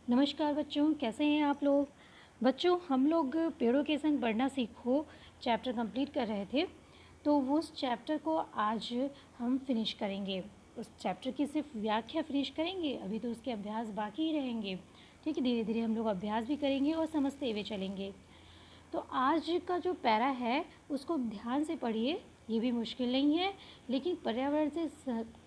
नमस्कार बच्चों, कैसे हैं आप लोग। बच्चों, हम लोग पेड़ों के संग बढ़ना सीखो चैप्टर कंप्लीट कर रहे थे। तो उस चैप्टर को आज हम फिनिश करेंगे। उस चैप्टर की सिर्फ व्याख्या फिनिश करेंगे, अभी तो उसके अभ्यास बाकी ही रहेंगे। ठीक है, धीरे धीरे हम लोग अभ्यास भी करेंगे और समझते हुए चलेंगे। तो आज का जो पैरा है उसको ध्यान से पढ़िए। ये भी मुश्किल नहीं है, लेकिन पर्यावरण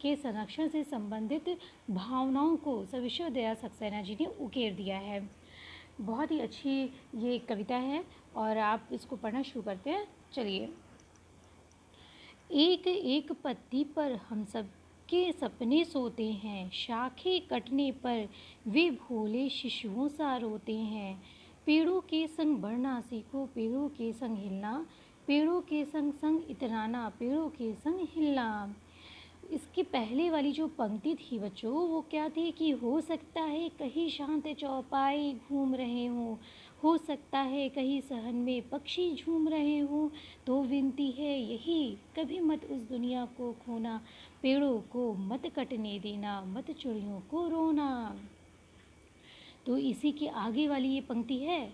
के संरक्षण से संबंधित भावनाओं को सर विश्वदयाल सक्सेना जी ने उकेर दिया है। बहुत ही अच्छी ये कविता है और आप इसको पढ़ना शुरू करते हैं। चलिए। एक एक पत्ती पर हम सब के सपने सोते हैं, शाखें कटने पर वे भोले शिशुओं सा रोते हैं। पेड़ों के संग बढ़ना सीखो, पेड़ों के संग हिलना, पेड़ों के संग संग इतराना, पेड़ों के संग हिलना। इसके पहले वाली जो पंक्ति थी बच्चों, वो क्या थी कि हो सकता है कहीं शांत चौपाई घूम रहे हों, हो सकता है कहीं सहन में पक्षी झूम रहे हों, तो विनती है यही कभी मत उस दुनिया को खोना, पेड़ों को मत कटने देना, मत चिड़ियों को रोना। तो इसी के आगे वाली ये पंक्ति है,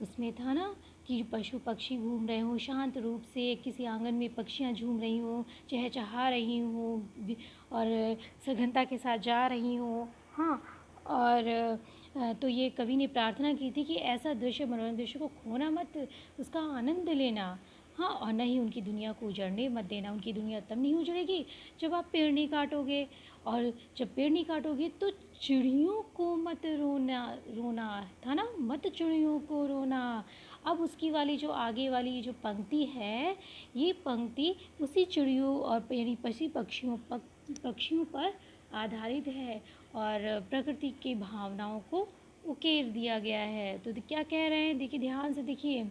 उसमें था ना कि पशु पक्षी घूम रहे हों, शांत रूप से किसी आंगन में पक्षियाँ झूम रही हों, चहचहा रही हों और सघनता के साथ जा रही हों। हाँ, और तो ये कवि ने प्रार्थना की थी कि ऐसा दृश्य, मनोरम दृश्य को खोना मत, उसका आनंद लेना। हाँ, और न ही उनकी दुनिया को उजड़ने मत देना। उनकी दुनिया तब नहीं उजड़ेगी जब आप पेड़ नहीं काटोगे, और जब पेड़ नहीं काटोगे तो चिड़ियों को मत रोना, रोना था ना, मत चिड़ियों को रोना। अब उसकी वाली जो आगे वाली जो पंक्ति है, ये पंक्ति उसी चिड़ियों और यानी पक्षियों पर आधारित है और प्रकृति की भावनाओं को उकेर दिया गया है। तो क्या कह रहे हैं, देखिए ध्यान से देखिए।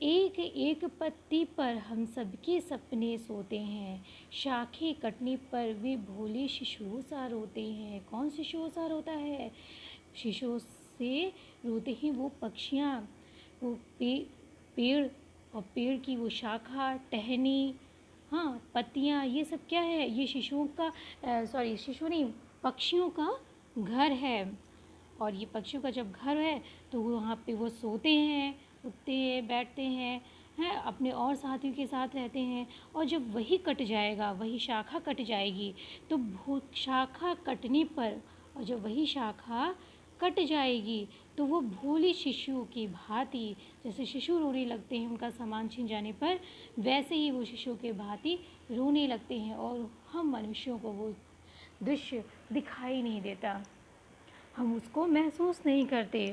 एक एक पत्ती पर हम सबके सपने सोते हैं, शाखें कटने पर वे भोले शिशुओं सा रोते हैं। कौन शिशुओं सा रोता है? शिशुओं से रोते हैं वो पक्षियाँ, वो पेड़, और पेड़ की वो शाखा, टहनी, हाँ पत्तियाँ, ये सब क्या है? ये शिशुओं का शिशु नहीं, पक्षियों का घर है। और ये पक्षियों का जब घर है तो वहाँ पे वो सोते हैं, उठते हैं, बैठते हैं अपने और साथियों के साथ रहते हैं। और जब वही कट जाएगा, वही शाखा कट जाएगी, तो शाखा कटने पर, और जब वही शाखा कट जाएगी तो वो भोली शिशुओं की भांति, जैसे शिशु रोने लगते हैं उनका सामान छिन जाने पर, वैसे ही वो शिशुओं के भांति रोने लगते हैं और हम मनुष्यों को वो दृश्य दिखाई नहीं देता, हम उसको महसूस नहीं करते।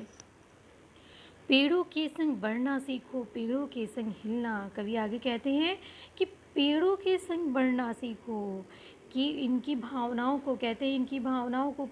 पेड़ों के संग बढ़ना सीखो, पेड़ों के संग हिलना। कवि आगे कहते हैं कि पेड़ों के संग बढ़ना सीखो, कि इनकी भावनाओं को, कहते हैं इनकी भावनाओं को,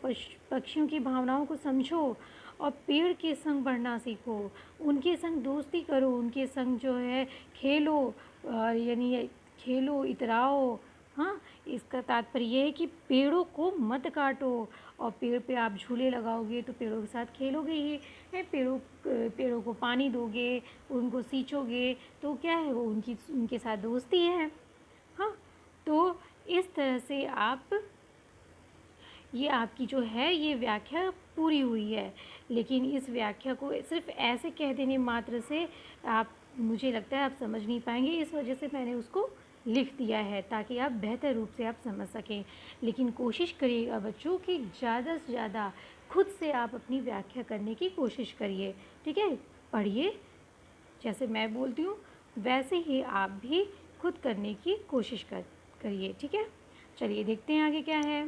पक्षियों की भावनाओं को समझो और पेड़ के संग बढ़ना सीखो, उनके संग दोस्ती करो, उनके संग जो है खेलो, यानी खेलो, इतराओ। हाँ, इसका तात्पर्य ये है कि पेड़ों को मत काटो, और पेड़ पे आप झूले लगाओगे तो पेड़ों के साथ खेलोगे ही है, पेड़ों को पानी दोगे, उनको सींचोगे, तो क्या है, वो उनके साथ दोस्ती है। हाँ, तो इस तरह से ये आपकी जो है ये व्याख्या पूरी हुई है। लेकिन इस व्याख्या को सिर्फ ऐसे कह देने मात्र से आप, मुझे लगता है आप समझ नहीं पाएंगे, इस वजह से मैंने उसको लिख दिया है ताकि आप बेहतर रूप से आप समझ सकें। लेकिन कोशिश करिएगा बच्चों कि ज़्यादा से ज़्यादा खुद से आप अपनी व्याख्या करने की कोशिश करिए। ठीक है, पढ़िए, जैसे मैं बोलती हूँ वैसे ही आप भी खुद करने की कोशिश करिए। ठीक है, चलिए देखते हैं आगे क्या है।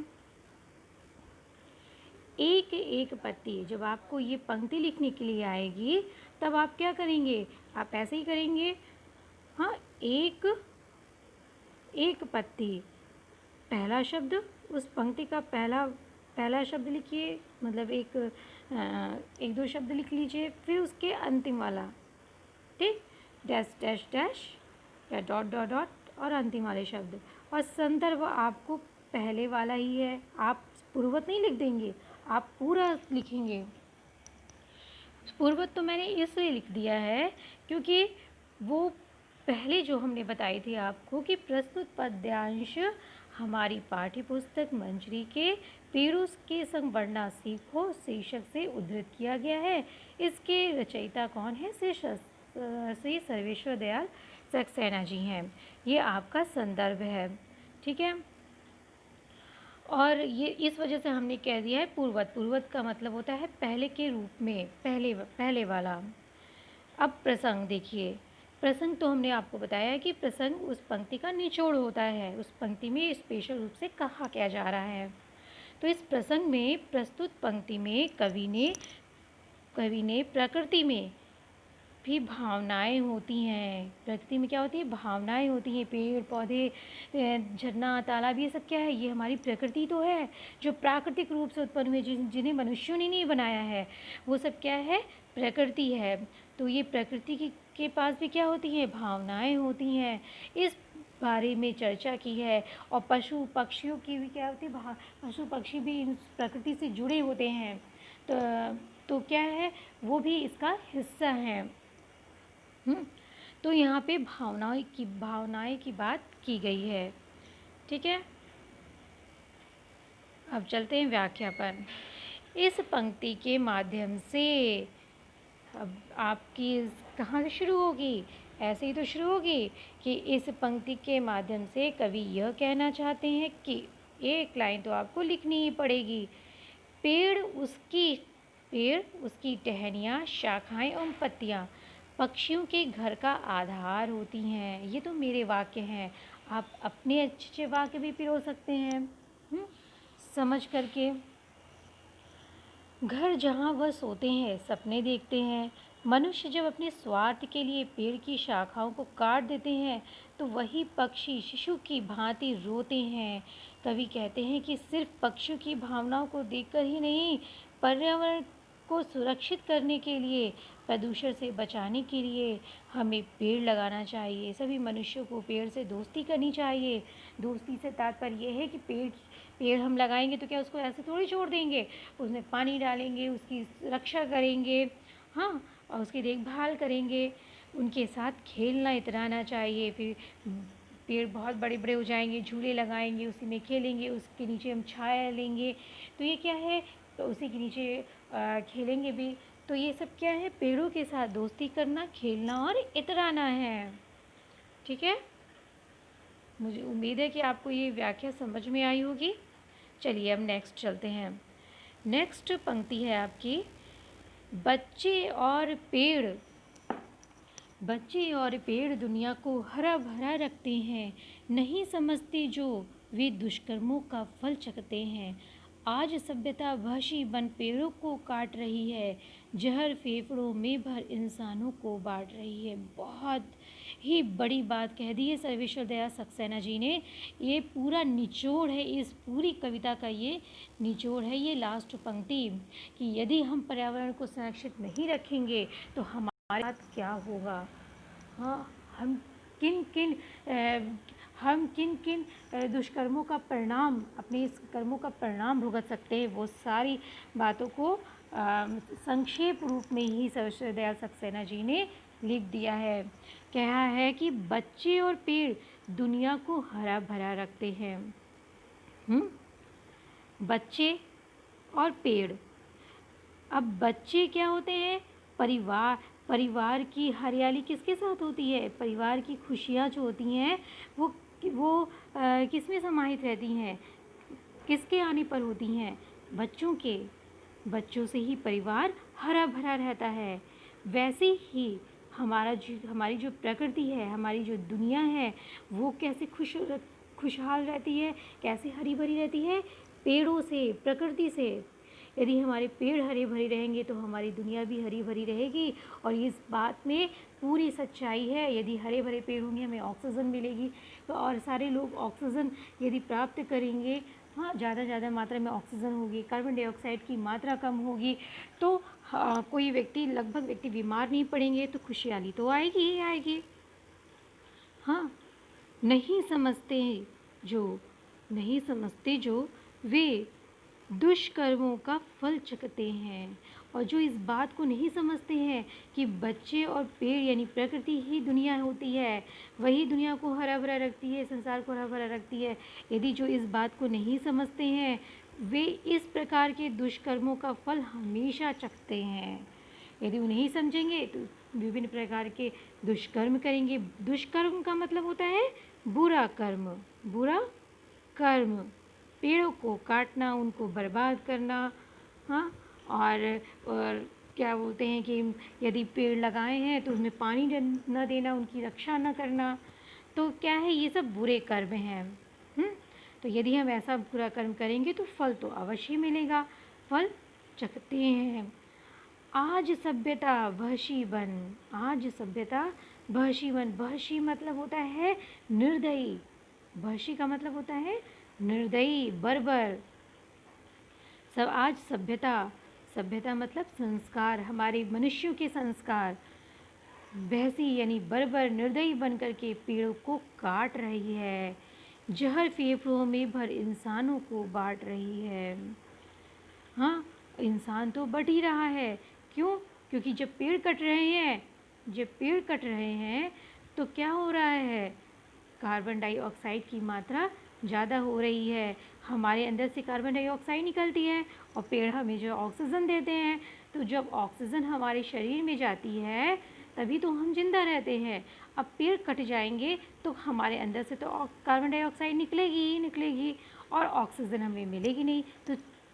एक एक पत्ती, जब आपको ये पंक्ति लिखने के लिए आएगी तब आप क्या करेंगे, आप ऐसे ही करेंगे। हाँ, एक एक पत्ती, पहला शब्द, उस पंक्ति का पहला शब्द लिखिए, मतलब एक दो शब्द लिख लीजिए, फिर उसके अंतिम वाला, ठीक, डैश डैश डैश या डॉट डॉट डॉट और अंतिम वाले शब्द, और संदर्भ आपको पहले वाला ही है, आप पूर्ववत नहीं लिख देंगे, आप पूरा लिखेंगे। पूर्ववत तो मैंने इसलिए लिख दिया है क्योंकि वो पहले जो हमने बताई थी आपको कि प्रस्तुत पद्यांश हमारी पाठ्य पुस्तक मंजरी के पेड़ों के संग बढ़ना सीखो शीर्षक से उद्धृत किया गया है। इसके रचयिता कौन है? श्री सर्वेश्वर दयाल सक्सेना जी हैं। ये आपका संदर्भ है, ठीक है। और ये इस वजह से हमने कह दिया है पूर्वत। पूर्वत का मतलब होता है पहले के रूप में, पहले वाला। अब प्रसंग देखिए। प्रसंग तो हमने आपको बताया है कि प्रसंग उस पंक्ति का निचोड़ होता है, उस पंक्ति में स्पेशल रूप से कहा क्या जा रहा है। तो इस प्रसंग में प्रस्तुत पंक्ति में कवि ने प्रकृति में भी भावनाएं होती हैं। प्रकृति में क्या होती है? भावनाएं होती हैं। पेड़ पौधे, झरना, तालाब, ये सब क्या है? ये हमारी प्रकृति तो है, जो प्राकृतिक रूप से उत्पन्न हुए, जिन्हें मनुष्यों ने नहीं बनाया है, वो सब क्या है? प्रकृति है। तो ये प्रकृति के पास भी क्या होती हैं? भावनाएं होती हैं। इस बारे में चर्चा की है। और पशु पक्षियों की भी क्या होती है? पशु पक्षी भी इस प्रकृति से जुड़े होते हैं। तो क्या है? वो भी इसका हिस्सा हैं। तो यहाँ पे भावनाएं की बात की गई है, ठीक है। अब चलते हैं व्याख्या पर। इस पंक्ति के माध्यम से, अब आपकी कहाँ से शुरू होगी? ऐसे ही तो शुरू होगी कि इस पंक्ति के माध्यम से कवि यह कहना चाहते हैं कि एक लाइन तो आपको लिखनी ही पड़ेगी। पेड़ उसकी टहनियाँ, शाखाएं एवं पत्तियाँ पक्षियों के घर का आधार होती हैं। ये तो मेरे वाक्य हैं, आप अपने अच्छे वाक्य भी पिरो सकते हैं समझ करके। घर जहाँ वह सोते हैं, सपने देखते हैं। मनुष्य जब अपने स्वार्थ के लिए पेड़ की शाखाओं को काट देते हैं, तो वही पक्षी शिशु की भांति रोते हैं। कवि कहते हैं कि सिर्फ पक्षियों की भावनाओं को देखकर ही नहीं, पर्यावरण को सुरक्षित करने के लिए, प्रदूषण से बचाने के लिए हमें पेड़ लगाना चाहिए। सभी मनुष्यों को पेड़ से दोस्ती करनी चाहिए। दोस्ती से तात्पर्य यह है कि पेड़ हम लगाएंगे तो क्या उसको ऐसे थोड़ी छोड़ देंगे, उसमें पानी डालेंगे, उसकी रक्षा करेंगे, हाँ, और उसकी देखभाल करेंगे, उनके साथ खेलना इतराना चाहिए। फिर पेड़ बहुत बड़े बड़े हो जाएंगे, झूले लगाएंगे, उसी में खेलेंगे, उसके नीचे हम छाया लेंगे, तो ये क्या है? तो उसी के नीचे खेलेंगे भी। तो ये सब क्या है? पेड़ों के साथ दोस्ती करना, खेलना और इतराना है, ठीक है। मुझे उम्मीद है कि आपको ये व्याख्या समझ में आई होगी। चलिए अब नेक्स्ट चलते हैं। नेक्स्ट पंक्ति है आपकी, बच्चे और पेड़ दुनिया को हरा भरा रखते हैं, नहीं समझते जो वे दुष्कर्मों का फल चखते हैं। आज सभ्यता वहशी बन पेड़ों को काट रही है, जहर फेफड़ों में भर इंसानों को बांट रही है। बहुत ही बड़ी बात कह दी है सर्वेश्वर दयाल सक्सेना जी ने। ये पूरा निचोड़ है, इस पूरी कविता का ये निचोड़ है, ये लास्ट पंक्ति, कि यदि हम पर्यावरण को संरक्षित नहीं रखेंगे तो हमारे साथ क्या होगा। हाँ, हम किन किन दुष्कर्मों का परिणाम, अपने इस कर्मों का परिणाम भुगत सकते हैं, वो सारी बातों को संक्षेप रूप में ही सर्वेश्वर दयाल सक्सेना जी ने लिख दिया है। कहा है कि बच्चे और पेड़ दुनिया को हरा भरा रखते हैं। बच्चे और पेड़। अब बच्चे क्या होते हैं? परिवार की हरियाली किसके साथ होती है? परिवार की खुशियाँ जो होती हैं वो किस में समाहित रहती हैं? किसके आने पर होती हैं? बच्चों के। बच्चों से ही परिवार हरा भरा रहता है। वैसे ही हमारी जो प्रकृति है, हमारी जो दुनिया है, वो कैसे खुशहाल रहती है, कैसे हरी भरी रहती है? पेड़ों से, प्रकृति से। यदि हमारे पेड़ हरे भरे रहेंगे तो हमारी दुनिया भी हरी भरी रहेगी। और इस बात में पूरी सच्चाई है। यदि हरे भरे पेड़ होंगे, हमें ऑक्सीजन मिलेगी, तो और सारे लोग ऑक्सीजन यदि प्राप्त करेंगे, हाँ, ज़्यादा मात्रा में ऑक्सीजन होगी, कार्बन डाइऑक्साइड की मात्रा कम होगी, तो कोई लगभग व्यक्ति बीमार नहीं पड़ेंगे, तो खुशहाली तो आएगी ही आएगी। हाँ, नहीं समझते जो वे दुष्कर्मों का फल चखते हैं। और जो इस बात को नहीं समझते हैं कि बच्चे और पेड़ यानी प्रकृति ही दुनिया होती है, वही दुनिया को हरा भरा रखती है, संसार को हरा भरा रखती है, यदि जो इस बात को नहीं समझते हैं वे इस प्रकार के दुष्कर्मों का फल हमेशा चखते हैं। यदि वो नहीं समझेंगे तो विभिन्न प्रकार के दुष्कर्म करेंगे। दुष्कर्म का मतलब होता है बुरा कर्म, बुरा कर्म, पेड़ों को काटना, उनको बर्बाद करना। हाँ, और क्या बोलते हैं कि यदि पेड़ लगाए हैं तो उसमें पानी न देना, उनकी रक्षा न करना, तो क्या है, ये सब बुरे कर्म हैं। तो यदि हम ऐसा बुरा कर्म करेंगे तो फल तो अवश्य मिलेगा, फल चखते हैं। आज सभ्यता वहशी बन, आज सभ्यता वहशी बन। वहशी मतलब होता है निर्दयी, वहशी का मतलब होता है निर्दयी, बर्बर। सब आज सभ्यता, सभ्यता मतलब संस्कार, हमारे मनुष्यों के संस्कार, वहशी यानी बर्बर, निर्दयी बन करके पेड़ों को काट रही है, जहर फेफड़ों में भर इंसानों को बांट रही है। हाँ, इंसान तो बढ़ ही रहा है। क्यों? क्योंकि जब पेड़ कट रहे हैं, जब पेड़ कट रहे हैं तो क्या हो रहा है, कार्बन डाइऑक्साइड की मात्रा ज़्यादा हो रही है। हमारे अंदर से कार्बन डाइऑक्साइड निकलती है और पेड़ हमें जो ऑक्सीजन देते हैं। तो जब ऑक्सीजन हमारे शरीर में जाती है तभी तो हम जिंदा रहते हैं। अब पेड़ कट जाएंगे तो हमारे अंदर से तो कार्बन डाइऑक्साइड निकलेगी ही निकलेगी और ऑक्सीजन हमें मिलेगी नहीं।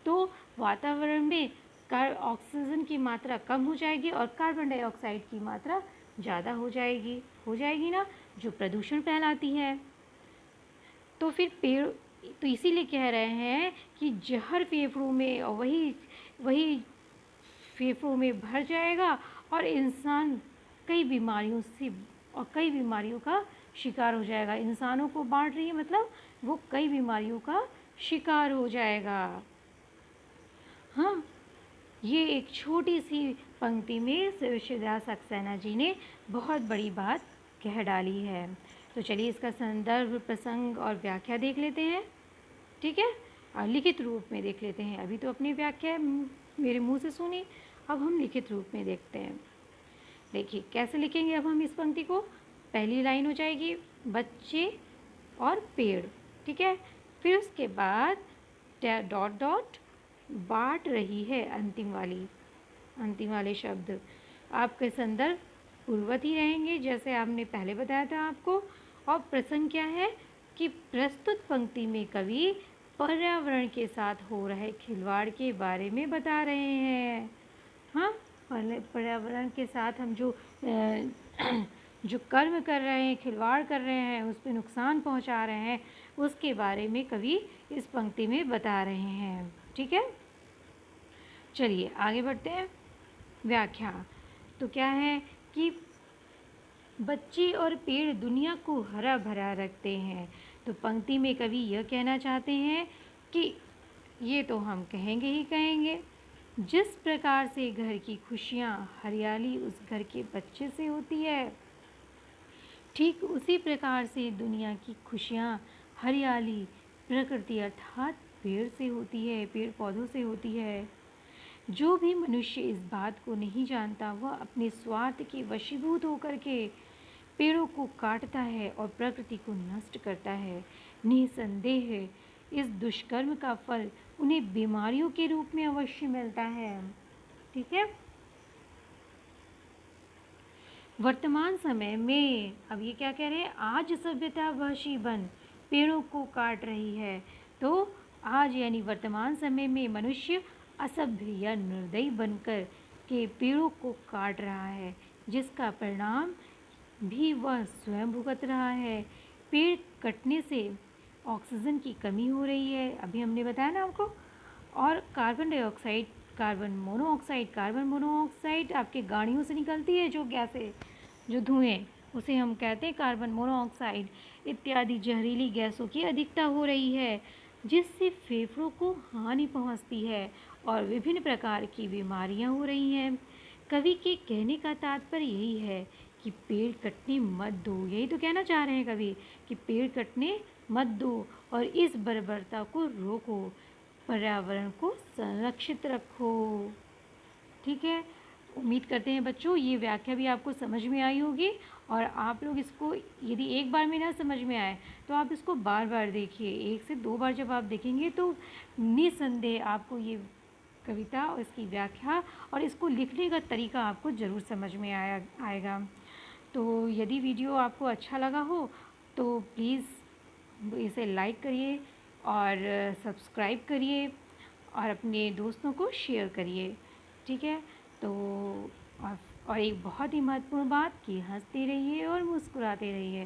तो वातावरण में ऑक्सीजन की मात्रा कम हो जाएगी और कार्बन डाइऑक्साइड की मात्रा ज़्यादा हो जाएगी ना, जो प्रदूषण फैलाती है। तो फिर पेड़ तो इसीलिए कह रहे हैं कि जहर फेफड़ों में, और वही फेफड़ों में भर जाएगा और इंसान कई बीमारियों का शिकार हो जाएगा। इंसानों को बांट रही है मतलब वो कई बीमारियों का शिकार हो जाएगा। हाँ, ये एक छोटी सी पंक्ति में तुलसीदास सक्सेना जी ने बहुत बड़ी बात कह डाली है। तो चलिए इसका संदर्भ, प्रसंग और व्याख्या देख लेते हैं, ठीक है, और लिखित रूप में देख लेते हैं। अभी तो अपनी व्याख्या मेरे मुंह से सुनी, अब हम लिखित रूप में देखते हैं। देखिए कैसे लिखेंगे अब हम इस पंक्ति को। पहली लाइन हो जाएगी बच्चे और पेड़, ठीक है, फिर उसके बाद डॉट डॉट बांट रही है, अंतिम वाले शब्द। आपके संदर्भ पूर्ववत ही रहेंगे जैसे आपने पहले बताया था आपको। और प्रसंग क्या है कि प्रस्तुत पंक्ति में कवि पर्यावरण के साथ हो रहे खिलवाड़ के बारे में बता रहे हैं। हाँ, पर्यावरण के साथ हम जो कर्म कर रहे हैं, खिलवाड़ कर रहे हैं, उस पर नुकसान पहुंचा रहे हैं, उसके बारे में कवि इस पंक्ति में बता रहे हैं, ठीक है। चलिए आगे बढ़ते हैं। व्याख्या तो क्या है कि बच्चे और पेड़ दुनिया को हरा भरा रखते हैं। तो पंक्ति में कवि यह कहना चाहते हैं कि ये तो हम कहेंगे ही कहेंगे, जिस प्रकार से घर की खुशियाँ, हरियाली उस घर के बच्चे से होती है, ठीक उसी प्रकार से दुनिया की खुशियाँ, हरियाली प्रकृति अर्थात पेड़ से होती है, पेड़ पौधों से होती है। जो भी मनुष्य इस बात को नहीं जानता वह अपने स्वार्थ के वशीभूत होकर के पेड़ों को काटता है और प्रकृति को नष्ट करता है। निसंदेह इस दुष्कर्म का फल उन्हें बीमारियों के रूप में अवश्य मिलता है, ठीक है। वर्तमान समय में अब ये क्या कह रहे हैं, आज सभ्यता वहशी बन पेड़ों को काट रही है। तो आज यानी वर्तमान समय में मनुष्य असभ्य या निर्दयी बनकर के पेड़ों को काट रहा है, जिसका परिणाम भी वह स्वयं भुगत रहा है। पेड़ कटने से ऑक्सीजन की कमी हो रही है, अभी हमने बताया ना आपको, और कार्बन मोनोऑक्साइड आपके गाड़ियों से निकलती है जो गैसें, जो धुएं, उसे हम कहते हैं कार्बन मोनोऑक्साइड इत्यादि जहरीली गैसों की अधिकता हो रही है, जिससे फेफड़ों को हानि पहुंचती है और विभिन्न प्रकार की बीमारियां हो रही हैं। कवि के कहने का तात्पर्य यही है कि पेड़ कटने मत दो। यही तो कहना चाह रहे हैं कवि कि पेड़ कटने मत दो और इस बर्बरता को रोको, पर्यावरण को संरक्षित रखो। ठीक है। उम्मीद करते हैं बच्चों ये व्याख्या भी आपको समझ में आई होगी, और आप लोग इसको यदि एक बार में ना समझ में आए तो आप इसको बार बार देखिए। 1 से 2 बार जब आप देखेंगे तो निसंदेह आपको ये कविता और इसकी व्याख्या और इसको लिखने का तरीका आपको ज़रूर समझ में आएगा। तो यदि वीडियो आपको अच्छा लगा हो तो प्लीज़ इसे लाइक करिए और सब्सक्राइब करिए और अपने दोस्तों को शेयर करिए, ठीक है। तो और एक बहुत ही महत्वपूर्ण बात कि हंसते रहिए और मुस्कुराते रहिए।